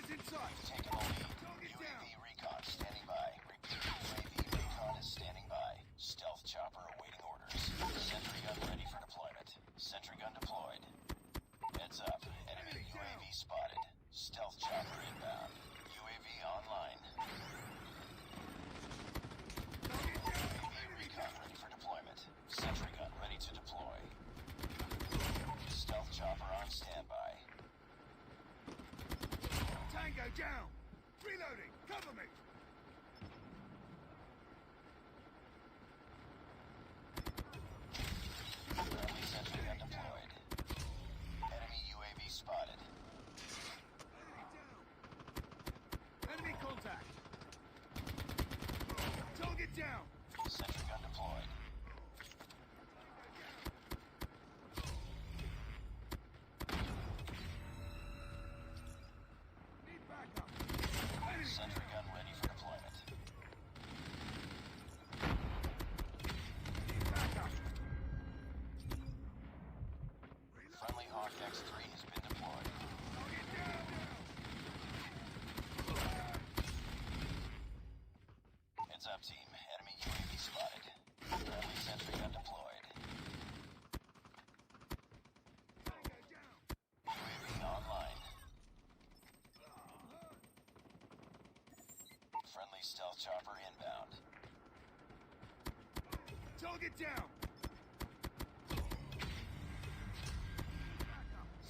Target's in sight. Taking the lead. Target UAV down. recon standing by. Repeat, UAV recon is standing by. Stealth chopper awaiting orders. Sentry gun ready for deployment. Sentry gun deployed. Heads up. Enemy UAV spotted. Stealth chopper inbound. UAV online. UAV recon ready for deployment. Sentry gun ready to deploy. Stealth chopper on standby. Tango down. Reloading. Cover me. Friendly sentry gun deployed. Enemy UAV spotted. Enemy contact. Target down. Sentry gun deployed. Need backup. Enemy Sentry gun ready for deployment. Need backup. Friendly Hawk X-3 has been deployed. Target down. Heads up, team. Enemy UAV spotted. Friendly sentry gun deployed. Tango down. UAV online. Friendly stealth chopper inbound. Target down.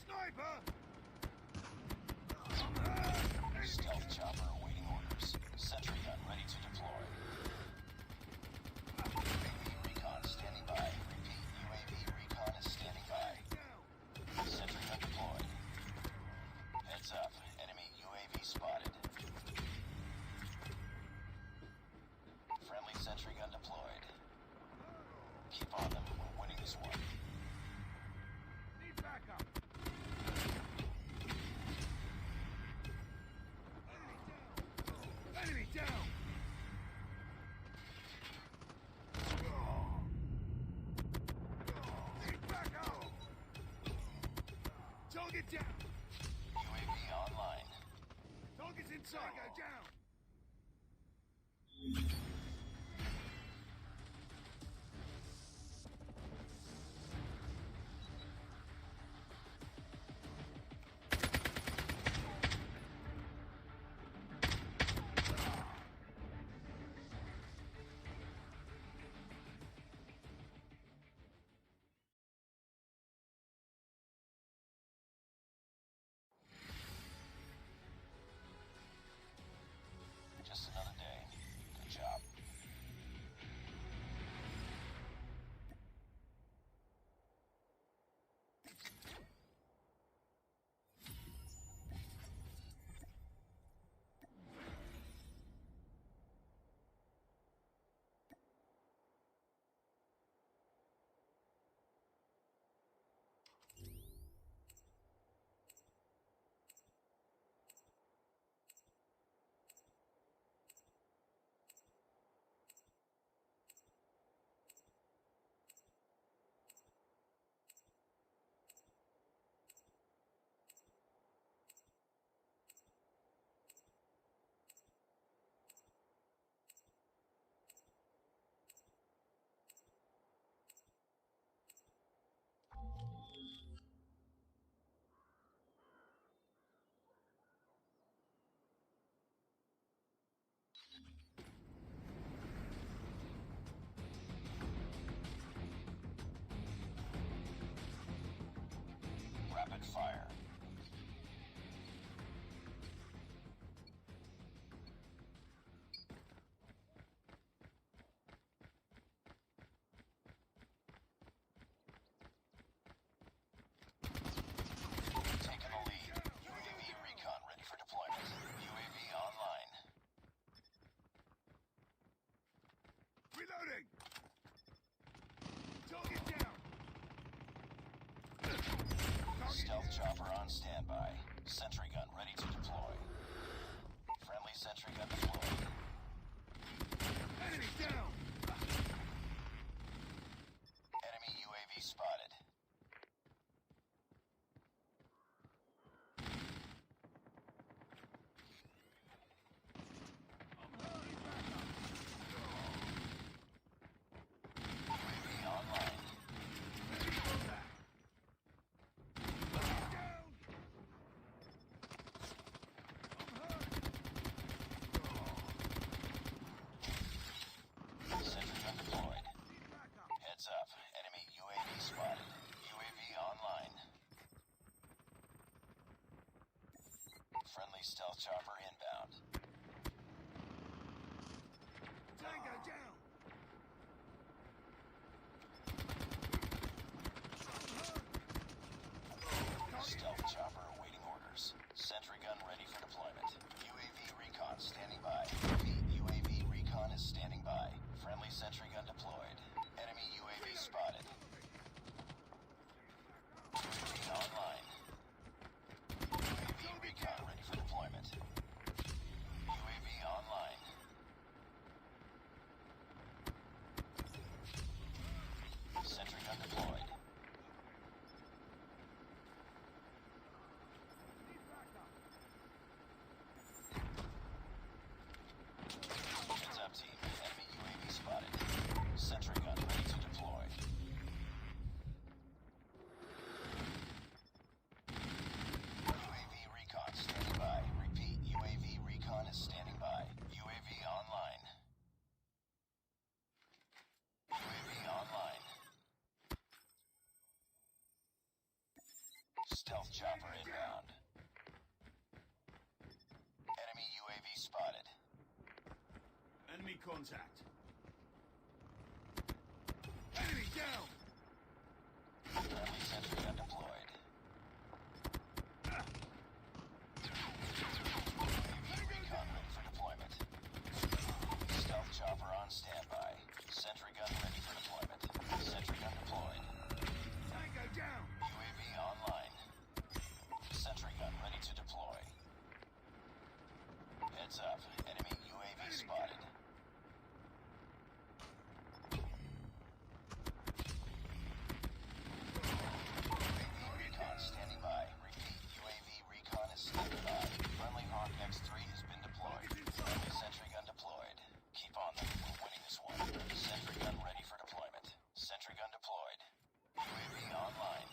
Sniper. Stealth chopper awaiting orders. Sentry gun ready to deploy. UAV recon standing by. Repeat, UAV recon is standing by. Down. Sentry gun deployed. Heads up. Enemy UAV spotted. Friendly sentry gun deployed. Keep on them. We're winning this one. Need backup. Enemy down. Need backup. Target down. UAV online. Target's inside. Go down. Just another day. Good job. Rapid fire. Taking the lead. UAV recon ready for deployment. UAV online. Reloading. Target down. Stealth chopper on standby. Sentry gun ready to deploy. Friendly sentry gun deployed. Enemy down. Enemy UAV spotted. Friendly stealth chopper inbound. Tango down. Stealth chopper awaiting orders. Sentry gun ready for deployment. UAV recon standing by. Repeat, UAV recon is standing by. Friendly sentry gun deployed. Enemy UAV spotted. UAV online. UAV recon ready for deployment. UAV online. Sentry gun deployed. Heads up, team. Enemy UAV spotted. Sentry gun ready to deploy. UAV recon standing by. Repeat, UAV recon is standing by. UAV online. UAV online. Stealth chopper inbound. Enemy UAV spotted. Enemy contact. Enemy down. Friendly sentry gun deployed. UAV recon ready for deployment. Stealth chopper on standby. Sentry gun ready for deployment. Sentry gun deployed. Tango down. UAV online. Sentry gun ready to deploy. Heads up. Enemy UAV spotted. UAV recon standing by. Repeat, UAV recon is standing by. Friendly Hawk X3 has been deployed. Friendly sentry gun deployed. Keep on them. We're winning this one. Sentry gun ready for deployment. Sentry gun deployed. UAV online.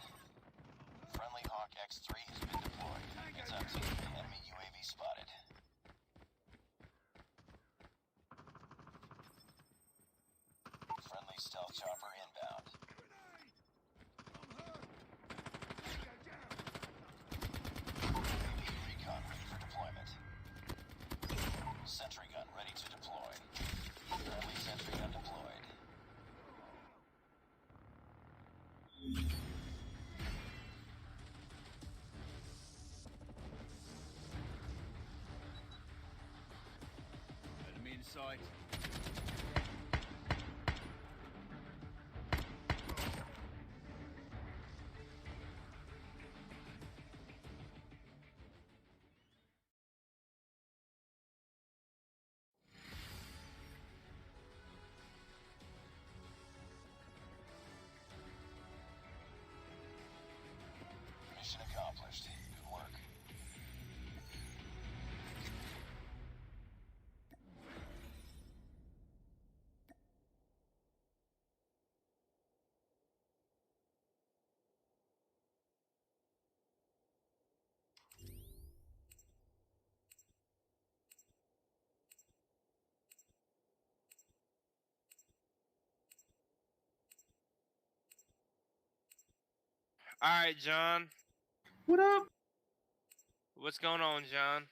Friendly Hawk X3 has been deployed. Heads up, team. Enemy UAV spotted. Friendly stealth chopper inbound. Grenade. I'm hurt. Tango down. UAV recon ready for deployment. Sentry gun ready to deploy. Friendly sentry gun deployed. Enemy in sight. Mission accomplished. Good work. All right, John. What up? What's going on, John?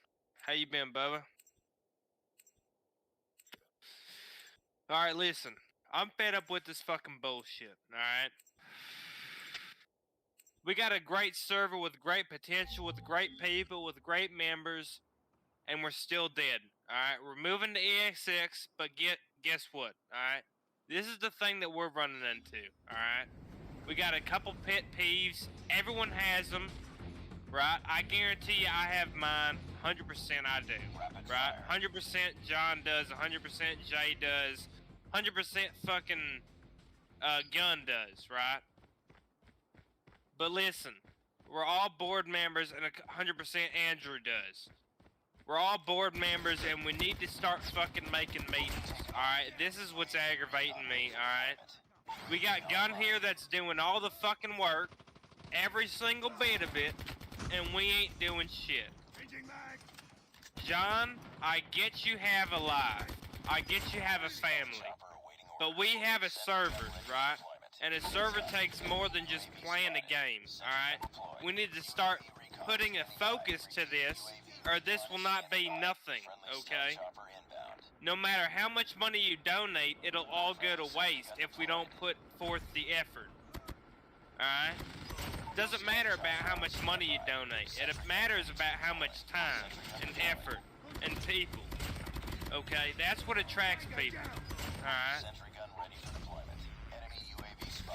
How you been, Bubba? All right, listen. I'm fed up with this fucking bullshit. All right. We got a great server with great potential, with great people, with great members, and we're still dead. All right. We're moving to EXX, but guess what? All right. This is the thing that we're running into. All right. We got a couple pet peeves. Everyone has them. Right, I guarantee you I have mine. 100% I do. Right, 100% John does. 100% Jay does. 100% fucking Gun does. Right. But listen, we're all board members, and 100% Andrew does. We're all board members, and we need to start fucking making meetings. All right, this is what's aggravating me. All right, we got Gun here that's doing all the fucking work, every single bit of it. And we ain't doing shit. Changing mag. John, I get you have a life. I get you have a family. But we have a server, right? And a server takes more than just playing a game, alright? We need to start putting a focus to this, or this will not be nothing, okay? No matter how much money you donate, it'll all go to waste if we don't put forth the effort. Alright? Doesn't matter about how much money you donate. It matters about how much time and effort and people. Okay? That's what attracts people. Alright?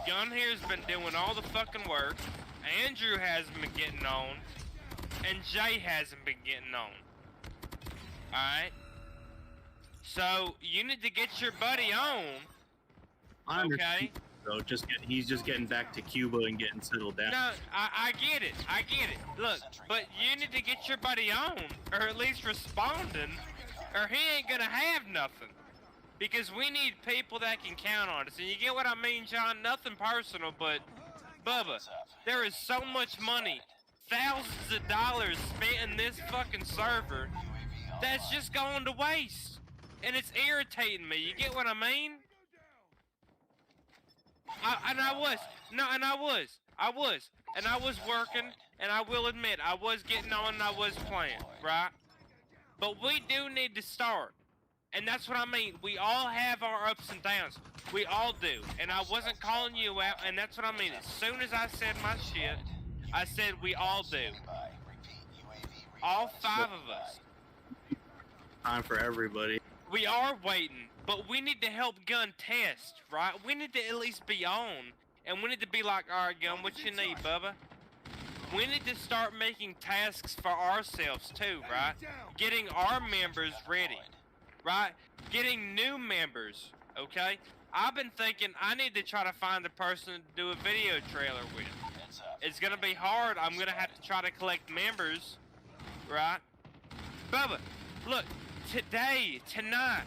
Gun here's been doing all the fucking work. Andrew hasn't been getting on. And Jay hasn't been getting on. Alright? So, you need to get your buddy on. I understand, Okay? though. He's just getting back to Cuba and getting settled down. No, I get it. I get it. Look, but you need to get your buddy on, or at least responding, or he ain't gonna have nothing. Because we need people that can count on us. And you get what I mean, John? Nothing personal, but Bubba, there is so much money, thousands of dollars spent in this fucking server that's just going to waste. And it's irritating me. You get what I mean? I was working, and I will admit, I was getting on and I was playing, right? But we do need to start. And that's what I mean. We all have our ups and downs. We all do. And I wasn't calling you out, and that's what I mean. As soon as I said my shit, I said we all do. All 5 of us. Time for everybody. We are waiting, but we need to help Gun test, right? We need to at least be on. And we need to be like, alright, Gun, what you need, Bubba? We need to start making tasks for ourselves too, right? Getting our members ready, right? Getting new members, okay? I've been thinking I need to try to find a person to do a video trailer with. It's gonna be hard. I'm gonna have to try to collect members, right? Bubba, look, tonight.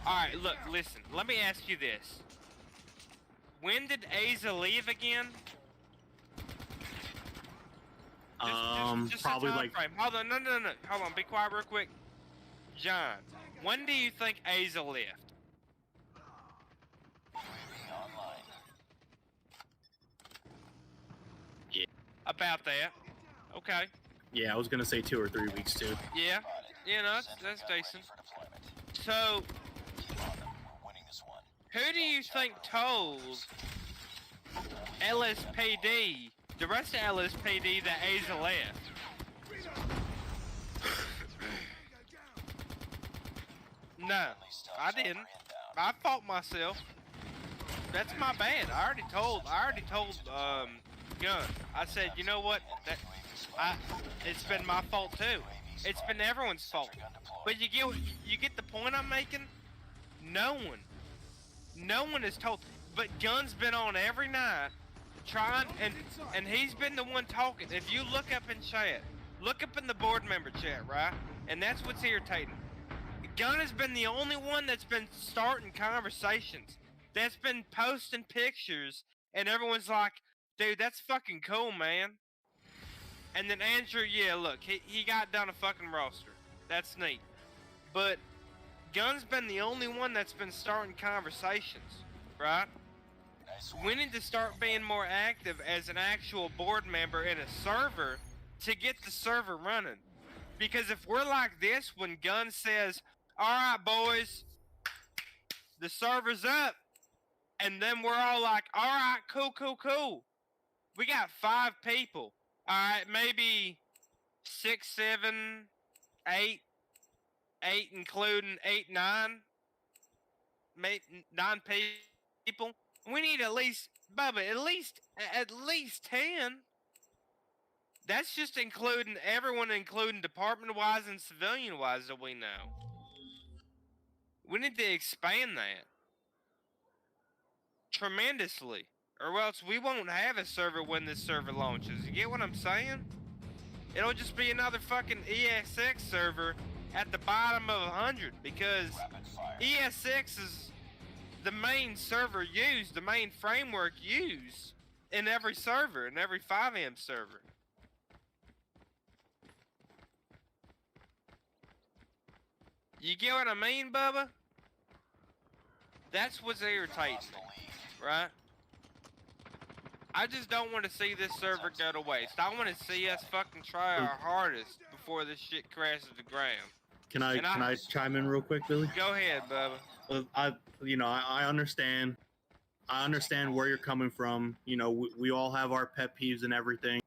Alright, look, listen, let me ask you this. When did Aza leave again? Just Probably a time like frame. Hold on, no. Hold on, be quiet real quick. John, when do you think Aza left? Yeah. About that. Okay. Yeah, I was gonna say 2 or 3 weeks too. Yeah. You know, that's decent. So, who do you think told LSPD, the rest of LSPD, that Aza left? No, I didn't. I fought myself. That's my bad. I already told Gun. I said, you know what? It's been my fault too. It's been everyone's fault. But you get the point I'm making? No one is told. But Gun's been on every night trying, and he's been the one talking. If you look up in chat, look up in the board member chat, right? And that's what's irritating. Gun has been the only one that's been starting conversations, that's been posting pictures, and everyone's like, dude, that's fucking cool, man. And then Andrew, yeah, look, he got done a fucking roster. That's neat. But Gun's been the only one that's been starting conversations, right? We need to start being more active as an actual board member in a server to get the server running. Because if we're like this when Gun says, alright boys, the server's up, and then we're all like, alright, cool. We got 5 people. Alright, maybe 6, 7, 8 including 8, 9. Maybe 9 people. We need at least, Bubba, at least 10. That's just including everyone, including department-wise and civilian-wise that we know. We need to expand that tremendously, or else we won't have a server when this server launches. You get what I'm saying? It'll just be another fucking ESX server at the bottom of 100, because ESX is the main server used, the main framework used in every server, in every FiveM server. You get what I mean, Bubba? That's what's irritating me, right? I just don't want to see this server go to waste. I want to see us fucking try our hardest before this shit crashes to the ground. Can I chime in real quick, Billy? Go ahead, Bubba. I understand. I understand where you're coming from. You know, we all have our pet peeves and everything.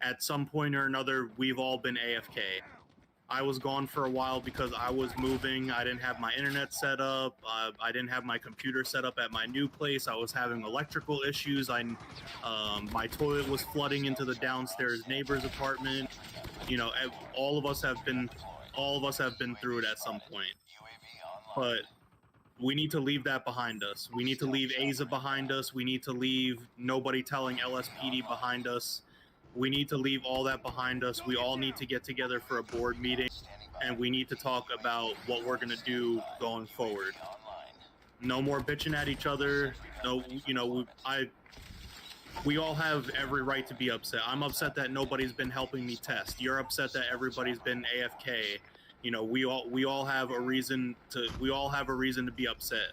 At some point or another, we've all been AFK. I was gone for a while because I was moving. I didn't have my internet set up. I didn't have my computer set up at my new place. I was having electrical issues. My toilet was flooding into the downstairs neighbor's apartment. You know, all of us have been through it at some point. But we need to leave that behind us. We need to leave Aza behind us. We need to leave nobody telling LSPD behind us. We need to leave all that behind us. We all need to get together for a board meeting, and we need to talk about what we're gonna do going forward. No more bitching at each other. No, you know, we all have every right to be upset. I'm upset that nobody's been helping me test. You're upset that everybody's been AFK. You know, we all have a reason to be upset.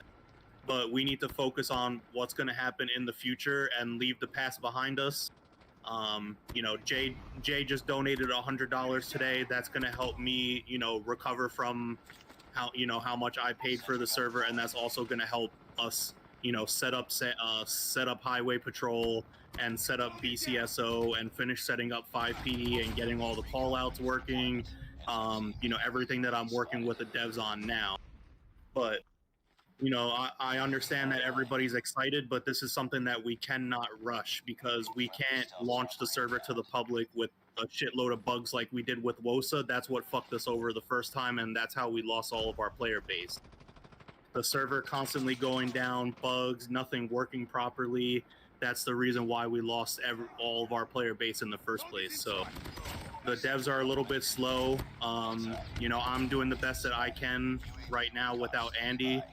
But we need to focus on what's going to happen in the future and leave the past behind us. You know, Jay just donated $100 today. That's going to help me, you know, recover from how much I paid for the server, and that's also going to help us, you know, set up highway patrol and set up BCSO and finish setting up 5PD and getting all the call outs working. You know, everything that I'm working with the devs on now. But, you know, I understand that everybody's excited, but this is something that we cannot rush because we can't launch the server to the public with a shitload of bugs like we did with WOSA. That's what fucked us over the first time, and that's how we lost all of our player base. The server constantly going down, bugs, nothing working properly. That's the reason why we lost all of our player base in the first place. So the devs are a little bit slow. You know, I'm doing the best that I can right now without Andy.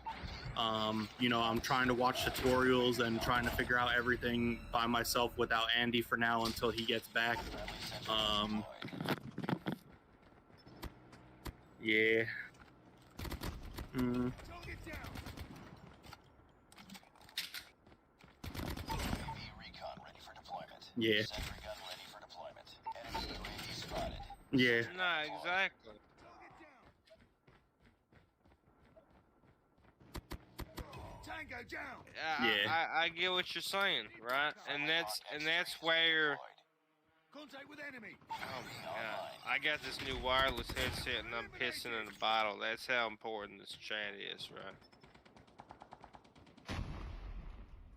You know, I'm trying to watch tutorials and trying to figure out everything by myself without Andy for now until he gets back. Yeah. Target down. UAV recon ready for deployment. Yeah. Sentry gun ready for deployment. Enemy UAV spotted. Yeah. No, exactly. Tango down. Yeah. I get what you're saying, right? And that's where. Contact with enemy. Oh my god! I got this new wireless headset and I'm pissing in a bottle. That's how important this chat is, right?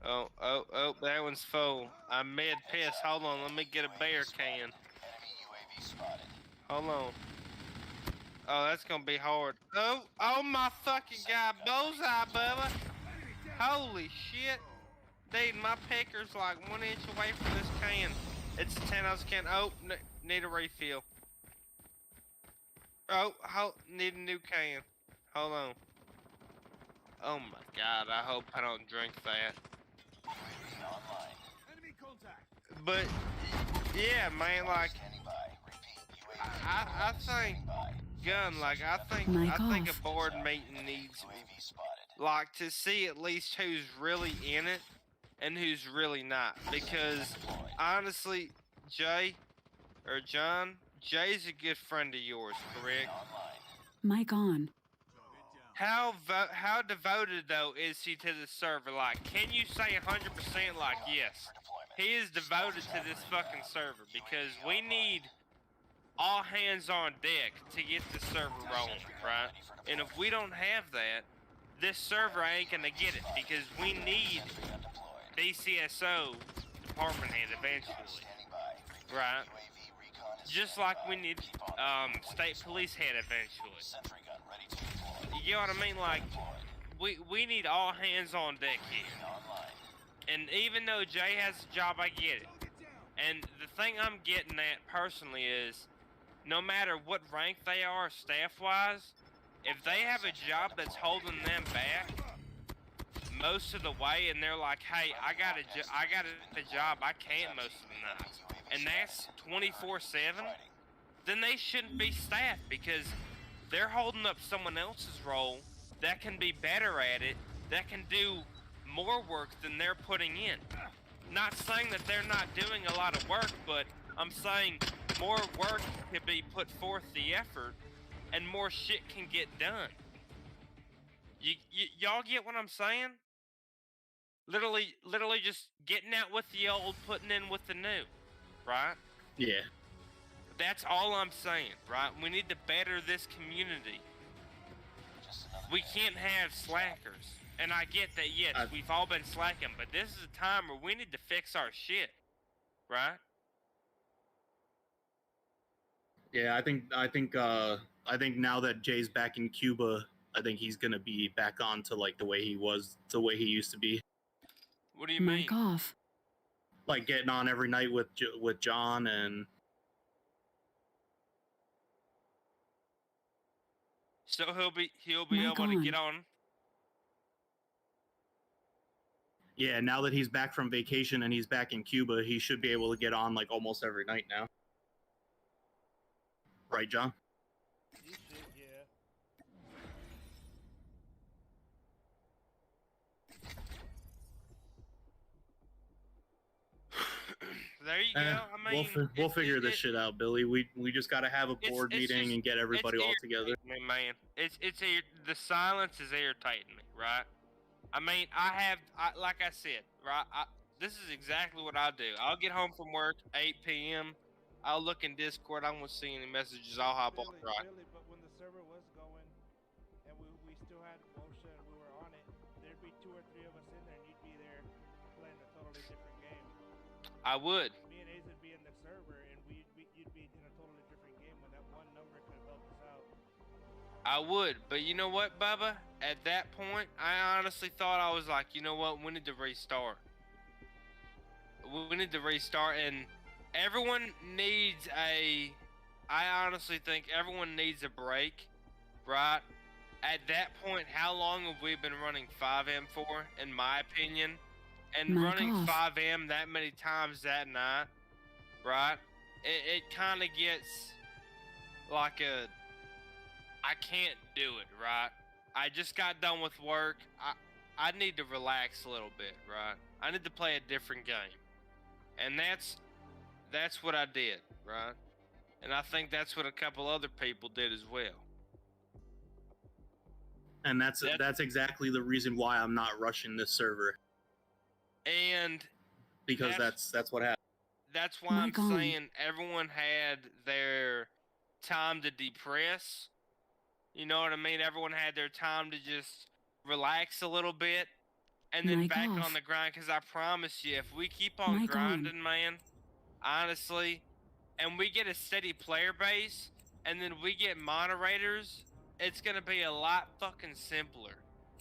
Oh, that one's full. I'm mid piss. Hold on, let me get a bear can. Enemy UAV spotted. Hold on. Oh, that's gonna be hard. Oh my fucking god, bullseye, Bubba! Enemy down. Holy shit! Dude, my picker's like 1 inch away from this can. It's a 10-ounce can. Oh, need a refill. Oh, need a new can. Hold on. Oh my god, I hope I don't drink that. UAV online. Enemy contact. But, yeah, man, like, Standing by. Repeat. UAV I think, standing by. gun, like, I think a board meeting needs, UAV spotted. like, to see at least who's really in it and who's really not. Because, honestly, Jay, or John, Jay's a good friend of yours, correct? Online. Mic on. How devoted, though, is he to the server? Like, can you say 100% like, yes, For deployment. he is devoted to this fucking server? Because we need all hands on deck to get the server rolling, right? And if we don't have that, this server ain't gonna get it because we need Gun deployed. BCSO department head eventually, Standing by. right? UAV recon is Just like we need state police head eventually. Sentry gun ready to deploy. You know what I mean? Like, we need all hands on deck here. Online. And even though Jay has a job, I get it. Target down. And the thing I'm getting at personally is, no matter what rank they are staff-wise, if they have a job that's holding them back most of the way, and they're like, "Hey, I got a job, I can't most of the nights," and that's 24/7, then they shouldn't be staffed because they're holding up someone else's role that can be better at it, that can do more work than they're putting in. Not saying that they're not doing a lot of work, but I'm saying more work can be put forth the effort, and more shit can get done. Y'all get what I'm saying? Literally just getting out with the old, putting in with the new, right? Yeah. That's all I'm saying, right? We need to better this community. Just another We day. can't have slackers. And I get that, yes, we've all been slacking, but this is a time where we need to fix our shit, right? Yeah, I think now that Jay's back in Cuba, I think he's gonna be back on to like the way he used to be, What do you mean? Mic off. like getting on every night with John and. So he'll be Mic able to on. get on. Yeah, now that he's back from vacation and he's back in Cuba, he should be able to get on like almost every night now. Right, John? You should, yeah. There you go. I mean, we'll figure this shit out, Billy. We just got to have a board it's meeting just- and get everybody all together. Me, man. The silence is irritating me, right? I mean, like I said, right? This is exactly what I do. I'll get home from work 8 p.m. I'll look in Discord. I won't see any messages. I'll hop on, right? Billy, but when the server was going and we still had motion and we were on it, there'd be 2 or 3 of us in there and you'd be there playing a totally different game. I would. Me and Ace would be in the server and you'd be in a totally different game when that one number could have helped us out. I would, but you know what, Bubba? At that point, I honestly thought I was like, you know what? We need to restart. We need to restart, and everyone needs I honestly think everyone needs a break, right? At that point, how long have we been running 5M for, in my opinion? And Mic running off. 5M that many times that night, right? It kind of gets like I can't do it, right? I just got done with work. I need to relax a little bit, right? I need to play a different game. And that's what I did, right? And I think that's what a couple other people did as well. And that's exactly the reason why I'm not rushing this server, And because that's what happened. that's why I'm Mic on. saying everyone had their time to depress. You know what I mean? Everyone had their time to just relax a little bit and then Mic back off. on the grind. Because I promise you, if we keep on Mic on. grinding, man, honestly, and we get a steady player base and then we get moderators, it's going to be a lot fucking simpler,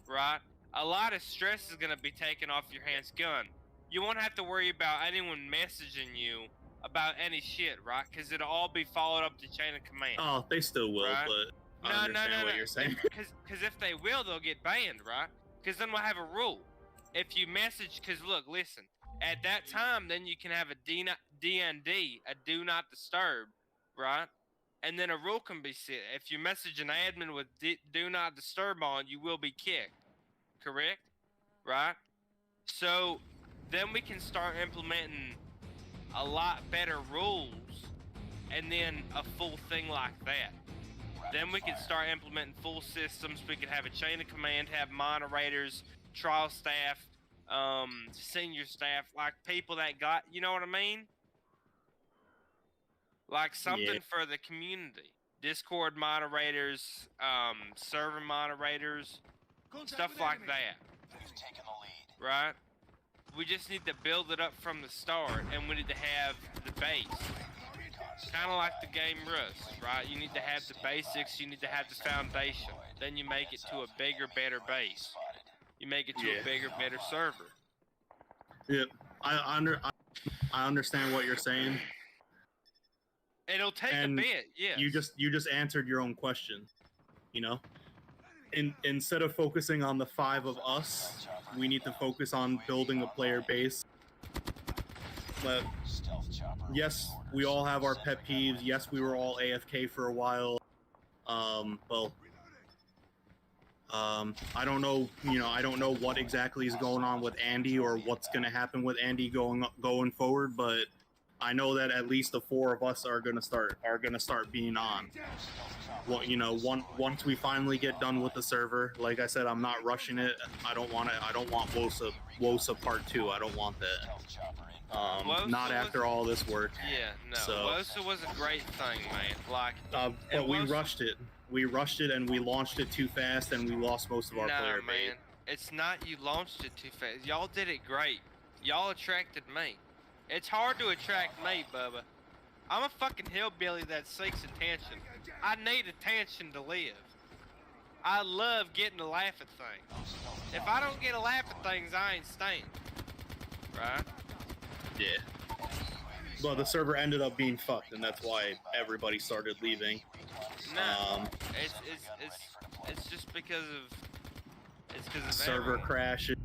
right? A lot of stress is going to be taken off your hands. Gun. You won't have to worry about anyone messaging you about any shit, right? Because it'll all be followed up to chain of command. Oh, they still will, Right. but I understand what you're saying. Because if they will, they'll get banned, right? Because then we'll have a rule. If you message, because look, listen, at that time, then you can have a DND, a do not disturb, right? And then a rule can be set. If you message an admin with do not disturb on, you will be kicked. Correct? Right? So then we can start implementing a lot better rules and then a full thing like that. Then we can start implementing full systems. We could have a chain of command, have moderators, trial staff, senior staff, like people that got, you know what I mean? Like something Yeah. for the community. Discord moderators, server moderators, Contact stuff with like enemy. that, You've taken the lead. right? We just need to build it up from the start, and we need to have the base. Kind of like the game Rust, right? You need to have the basics, you need to have the foundation. Then you make it to a bigger, better base. You make it to Yeah. a bigger, better server. Yep, I understand what you're saying. It'll take And a bit, yeah. You just answered your own question. You know, instead of focusing on the 5 of us, we need to focus on building a player base. But Stealth chopper. yes, awaiting we all have our orders. pet peeves. Yes, we were all AFK for a while. Well, I don't know, I don't know what exactly is going on with Andy or what's going to happen with Andy going forward, but I know that at least the 4 of us are going to start being on. Well, once we finally get done with the server, like I said, I'm not rushing it. I don't want WOSA Part 2. I don't want that. WOSA Not after all this work. Yeah, no. So, WOSA was a great thing, man. Like, but we rushed it. We rushed it and we launched it too fast and we lost most of our player base. man. It's not you launched it too fast. Y'all did it great. Y'all attracted me. It's hard to attract me, Bubba. I'm a fucking hillbilly that seeks attention. I need attention to live. I love getting to laugh at things. If I don't get to laugh at things, I ain't staying. Right? Yeah. But the server ended up being fucked, and that's why everybody started leaving. No, it's just because of server everyone. crashes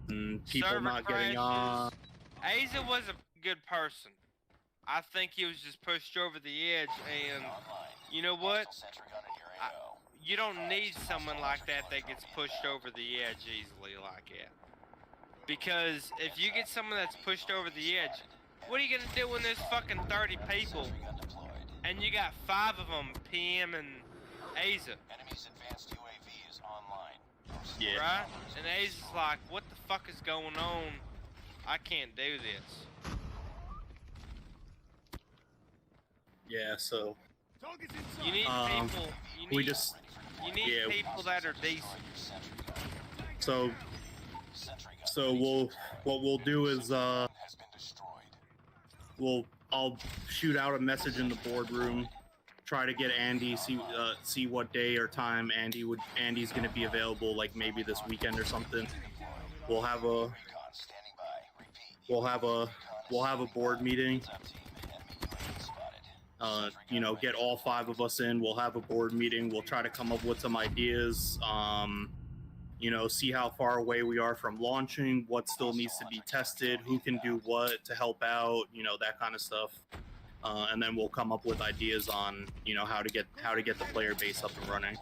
and people Server not getting crashes. on. Asa was a good person. I think he was just pushed over the edge, and you know what? You don't need someone like that gets pushed over the edge easily like that. Because if you get someone that's pushed over the edge, what are you gonna do when there's fucking 30 people and you got 5 of them PM and Asa? Enemy's advanced UAV is online. Yeah. Right? And Asa's like, what the fuck is going on? I can't do this. Yeah, so Target's inside. You need people. You need people that are decent. so what we'll do is I'll shoot out a message in the boardroom, try to get Andy, see what day or time Andy's gonna be available, like maybe this weekend or something. We'll have a board meeting. Get all 5 of us in. We'll have a board meeting. We'll try to come up with some ideas. See how far away we are from launching, what still needs to be tested, who can do what to help out, that kind of stuff. And then we'll come up with ideas on, how to get the player base up and running.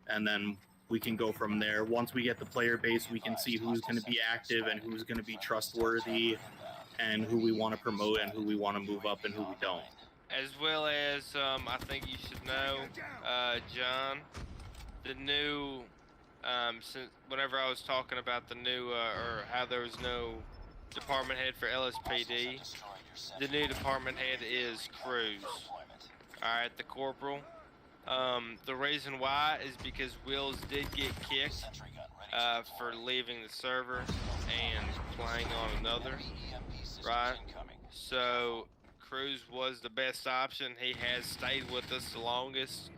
And then we can go from there. Once we get the player base, we can see who's going to be active and who's going to be trustworthy and who we want to promote and who we want to move up and who we don't. As well as, I think you should know, John, the new, since whenever I was talking about the new, or how there was no department head for LSPD, the new department head is Cruz. Alright, the corporal. The reason why is because Wills did get kicked, for leaving the server and playing on another, right? So, Cruz was the best option. He has stayed with us the longest,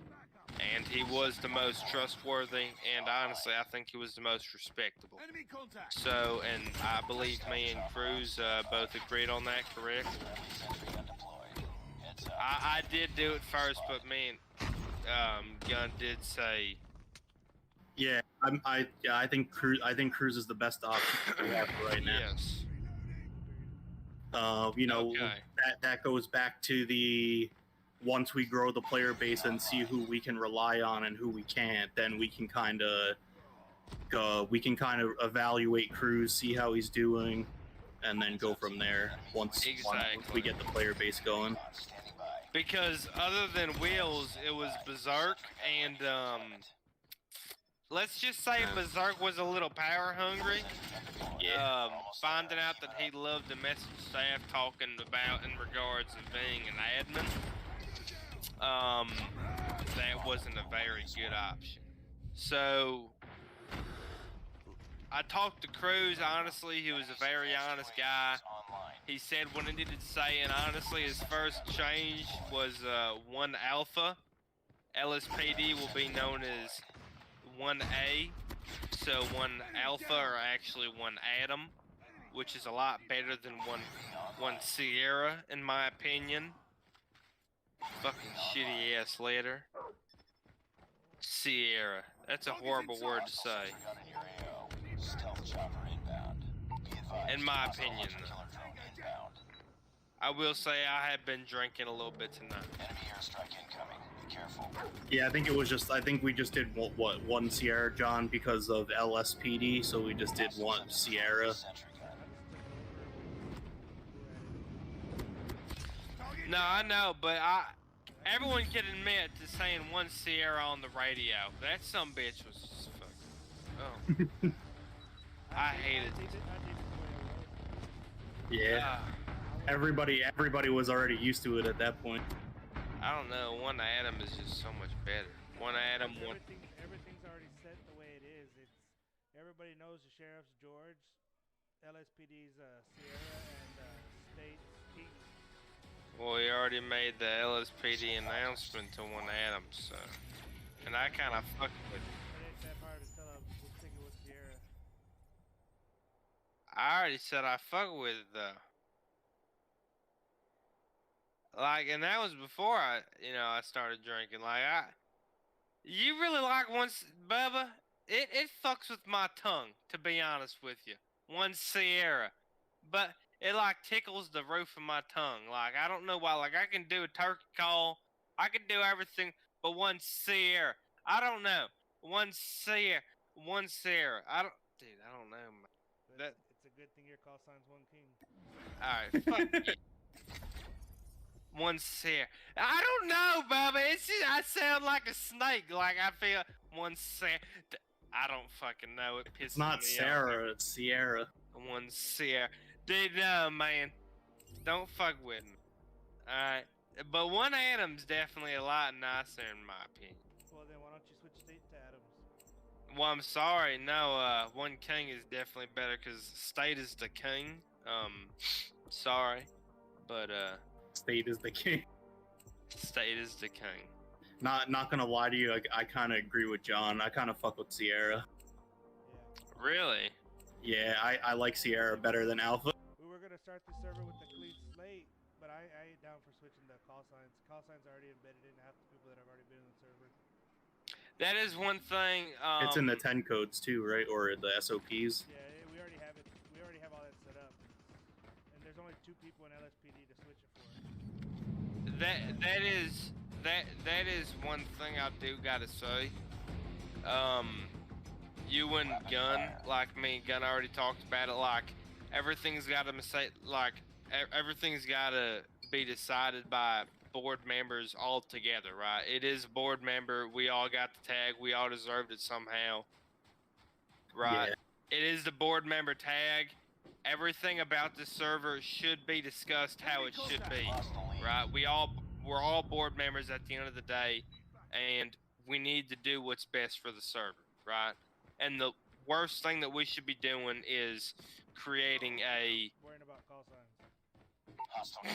and he was the most trustworthy, and honestly, I think he was the most respectable. Enemy contact. So, and I believe me and Cruz both agreed on that, correct? I did do it first, but me and Gunn did say. Yeah, I think Cruz is the best option we have right now. Yes. Okay. that goes back to the once we grow the player base and see who we can rely on and who we can't, then we can kind of evaluate Cruz, see how he's doing, and then go from there once we get the player base going. Because other than Wheels, it was Berserk and let's just say Berserk was a little power hungry. Yeah. Finding out that he loved the message staff talking about in regards of being an admin, that wasn't a very good option. So I talked to Cruz. Honestly, he was a very honest guy. He said what he needed to say, and honestly, his first change was 1 Alpha. LSPD will be known as 1A, so 1 Alpha or actually 1 Atom, which is a lot better than 1 Sierra in my opinion. Fucking shitty ass letter. Sierra. That's a horrible word to say. In my opinion, though. I will say I have been drinking a little bit tonight. careful. Yeah, I think it was just. I think we just did what one Sierra, John, because of LSPD. So we just did one Sierra. Sentry gun. Target No, I know, but everyone can admit to saying one Sierra on the radio. That some bitch was just fucking. Oh. I hated it. Yeah, everybody was already used to it at that point. I don't know. One Adam is just so much better. One Adam, one. Everything's already set the way it is. It's everybody knows the sheriff's George, LSPD's Sierra, and State's King. Well, we already made the LSPD announcement to one Adam, so. And I kind of fucked with it. It ain't that hard to tell them we'll stick it with Sierra. I already said I fuck with it though. Like, and that was before I started drinking. Like, you really like Bubba? It fucks with my tongue, to be honest with you. One Sierra, but it like tickles the roof of my tongue. Like, I don't know why. Like, I can do a turkey call, I can do everything, but one Sierra, I don't know. One Sierra. I don't know, man. But it's a good thing your call sign's One King. Alright, fuck you. One Sierra. I don't know, Bubba. It's just, I sound like a snake. Like, I feel one Sierra. I don't fucking know. It pisses It's not me Sarah, it's Sierra. off. One Sierra. Dude, no, man. Don't fuck with me. Alright. But one Adam's definitely a lot nicer in my opinion. Well, then why don't you switch State to Adams? Well, I'm sorry. No, One King is definitely better because State is the king. Sorry. But, State is the king. State is the king. Not gonna lie to you, I kind of agree with John. I kind of fuck with Sierra. Yeah. Really? Yeah, I like Sierra better than Alpha. We were gonna start the server with the clean slate, but I ain't down for switching to call signs. Call signs are already embedded in half the people that have already been in the server. That is one thing. It's in the 10 codes too, right? Or the SOPs. Yeah, we already have it. We already have all that set up. And there's only 2 people in LSPD to switch it for. That is one thing I do gotta say. You and Gun, like me and Gun already talked about it. Like everything's gotta everything's gotta be decided by board members all together, right? It is a board member. We all got the tag. We all deserved it somehow, right? Yeah. It is the board member tag. Everything about this server should be discussed how it should be, right? We're all board members at the end of the day, and we need to do what's best for the server, right? And the worst thing that we should be doing is creating a Worrying about call signs. Hostile care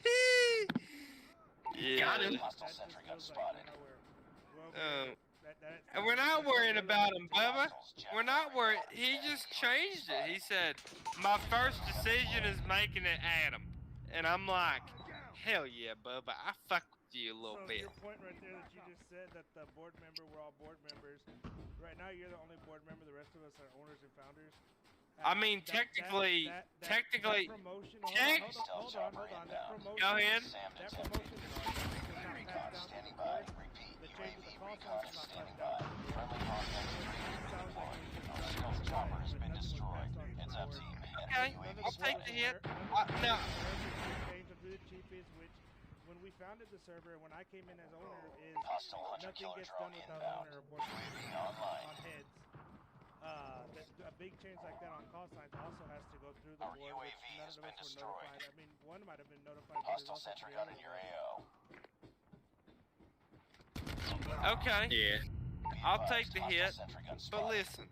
package inbound. yeah. Got him. Hostile sentry gun spotted. And we're not worried about him, Bubba. We're not worried. He just changed it. He said, "My first decision is making it Adam," and I'm like, "Hell yeah, Bubba! I fuck with you a little So bit." your point right there that you just said that the board member, we're all board members. Right now, you're the only board member. The rest of us are owners and founders. I mean, technically, that promotion. Hold on. That promotion. Go ahead. That promotion is not Recon passed down standing to the by. board. Repeat. The change of the call Recon signs is is not standing passed by. down. Friendly contact is deployed. Our stealth chopper has been destroyed. Heads up, team. Okay, Enemy I'll take the hit. No. Change of who the chief is, which when we founded the server, when I came in as owner, is Hostile hunter nothing killer gets drone done without inbound. owner or board UAV member online. on heads. A big change like that on call signs also has to go through the Our board, which UAV none has of been us were destroyed. notified. I mean, one might have been notified, but there's Hostile also sentry 3 gun in others. your AO. Okay, Yeah. I'll take the hit. Sentry gun But spotted. listen,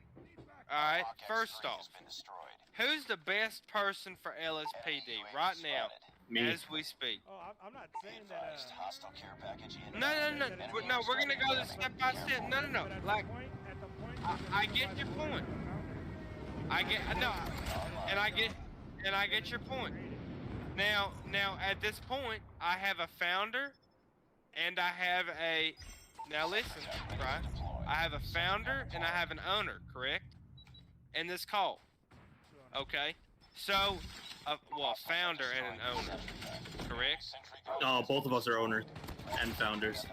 all right. Rock First X3 off, has been destroyed. who's the best person for LSPD Enemy UAV right now, spotted. Me. as we speak? Oh, I'm not Be saying that. advised, hostile care package inbound. No, we're gonna go step by step. No. But at Like, the point, I get your point. I get your point. Now, at this point, I have a founder, and I have a. Now listen, right? I have a founder and I have an owner, correct? In this call, okay? So, well, a founder and an owner, correct? Both of us are owners. and founders.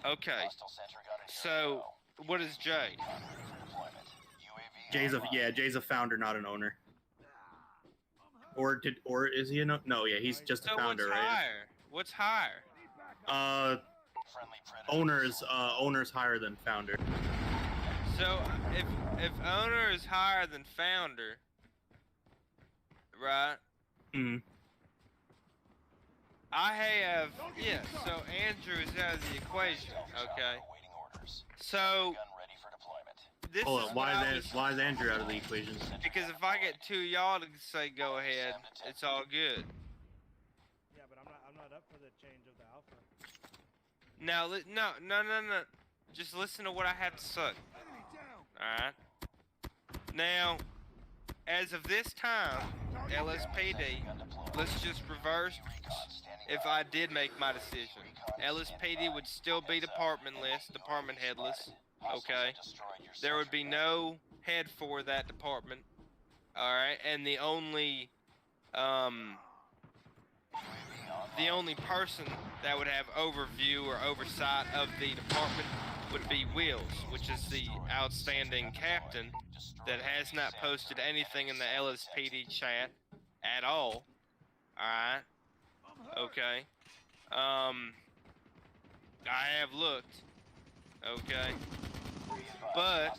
Okay. Hostile sentry gun in So what is Jay? ready for deployment. UAV Jay's a founder, not an owner. Or is he a no? Yeah, he's just a So founder, what's right? higher? What's higher? friendly predator. Owner's higher than founder. So if owner is higher than founder, right? Mm. I have So Andrew is out of the equation. Okay. Awaiting orders. So Gun ready for deployment. this Hold is on, what I was- why is Andrew out of the equation? because if I get two y'all to say go ahead, it's all good. Yeah, but I'm not up for the change of the alpha. Now no. Just listen to what I have to say. Enemy down. Alright. Now, as of this time, LSPD, Gun deployed. let's just reverse. Recon standing If by. I did make my decision, LSPD would still be department headless. Okay. There would be no head for that department. Alright, and the only person that would have overview or oversight of the department would be Wills, which is the outstanding captain that has not posted anything in the LSPD chat at all. Alright. Okay. I have looked. Okay. But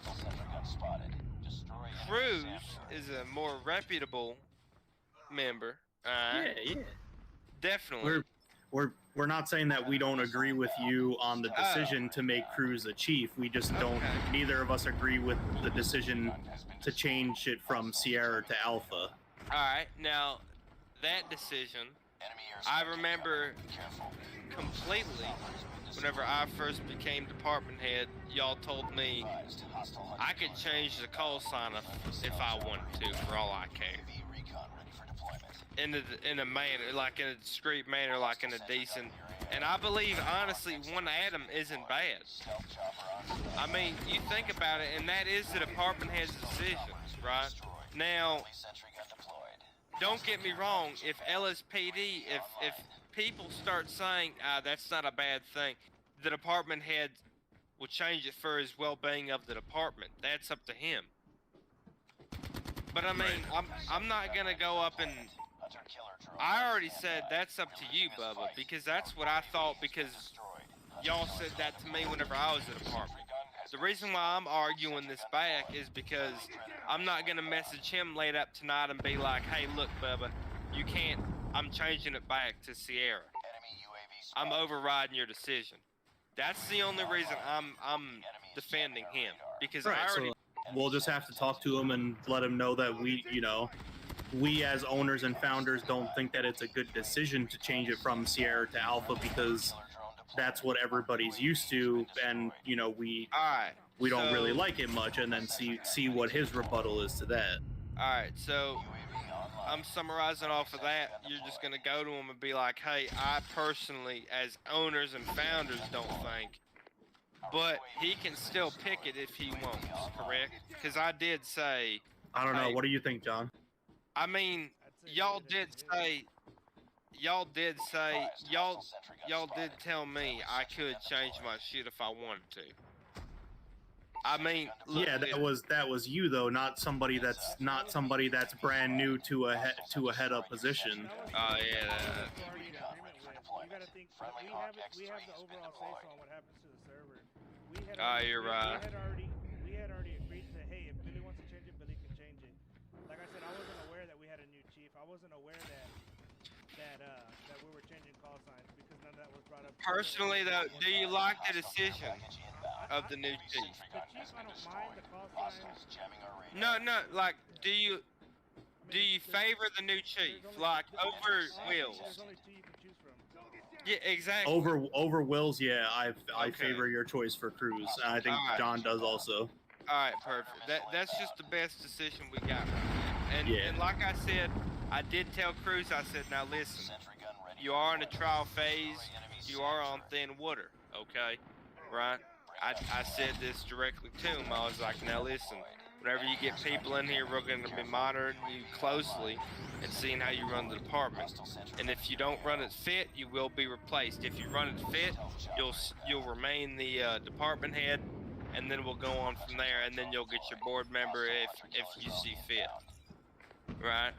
Cruz is a more reputable member. Alright. Yeah. Definitely. We're not saying that we don't agree with you on the decision to make Cruz a chief. We just don't. Okay. Neither of us agree with the decision to change it from Sierra to Alpha. Alright, now that decision, I remember completely whenever I first became department head, y'all told me I could change the call sign if I wanted to, for all I care. In a manner, like in a discreet manner, like in a decent. And I believe, honestly, one Adam isn't bad. I mean, you think about it, and that is the department head's decision, right? Now, don't get me wrong, if LSPD, if people start saying, that's not a bad thing, the department head will change it for his well-being of the department. That's up to him. But I mean, I'm not gonna go up and... I already said that's up to you, Bubba, because that's what I thought, because y'all said that to me whenever I was in the department. The reason why I'm arguing this back is because I'm not gonna message him late up tonight and be like, hey, look, Bubba, you can't, I'm changing it back to Sierra. I'm overriding your decision. That's the only reason I'm defending him, because Right, I already... so we'll just have to talk to him and let him know that we as owners and founders don't think that it's a good decision to change it from Sierra to Alpha, because that's what everybody's used to, and we Alright. don't really like it much, and then see what his rebuttal is to that. Alright, so I'm summarizing off of that. You're just gonna go to him and be like, hey, I personally, as owners and founders, don't think. But he can still pick it if he wants, correct? Because I did say... I don't know. Hey. What do you think, John? I mean, I'd say y'all give it did a hit. say... Y'all did tell me I could change my shit if I wanted to. I mean, look, Yeah, that was you though, not somebody that's brand new to a head up position. Oh, yeah. You gotta think, we have the overall say-so on what happens to the server. You're right. We had already agreed to, hey, if Billy wants to change it, Billy can change it. Like I said, I wasn't aware that we had a new chief. I wasn't aware that we were changing call signs, because none of that was brought up. Personally, though, do you like the decision of the new chief? The chief, I don't mind the call signs. No, like, do you favor the new chief, like, over Wills? There's only two you can choose from. Yeah, exactly. Over Wills, yeah, I Okay. favor your choice for Cruz, and I think Alright. John does also. Alright, perfect. That's just the best decision we got. And, Yeah. and like I said, I did tell Cruz, I said, now listen, you are in a trial phase, you are on thin water, okay? Right? I said this directly to him. I was like, now listen, Whenever you get people in here, we're going to be monitoring you closely and seeing how you run the department. And if you don't run it fit, you will be replaced. If you run it fit, you'll remain the department head, and then we'll go on from there. And then you'll get your board member if you see fit, right?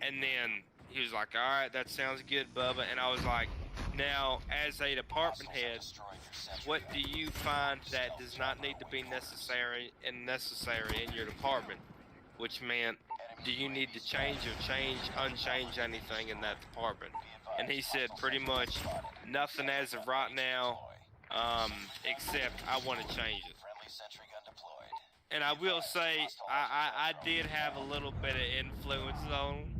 And then he was like, "All right, that sounds good, Bubba." And I was like, "Now, as a department head, what do you find that does not need to be necessary in your department?" Which meant, do you need to change or unchange anything in that department? And he said pretty much nothing as of right now, except I want to change it. And I will say, I did have a little bit of influence on him.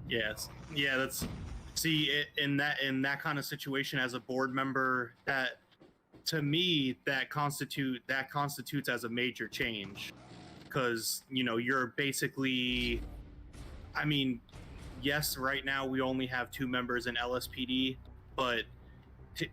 Yes. Yeah, that's see in that kind of situation as a board member, that to me that constitutes as a major change, because you're basically, I mean, yes, right now we only have 2 members in LSPD, but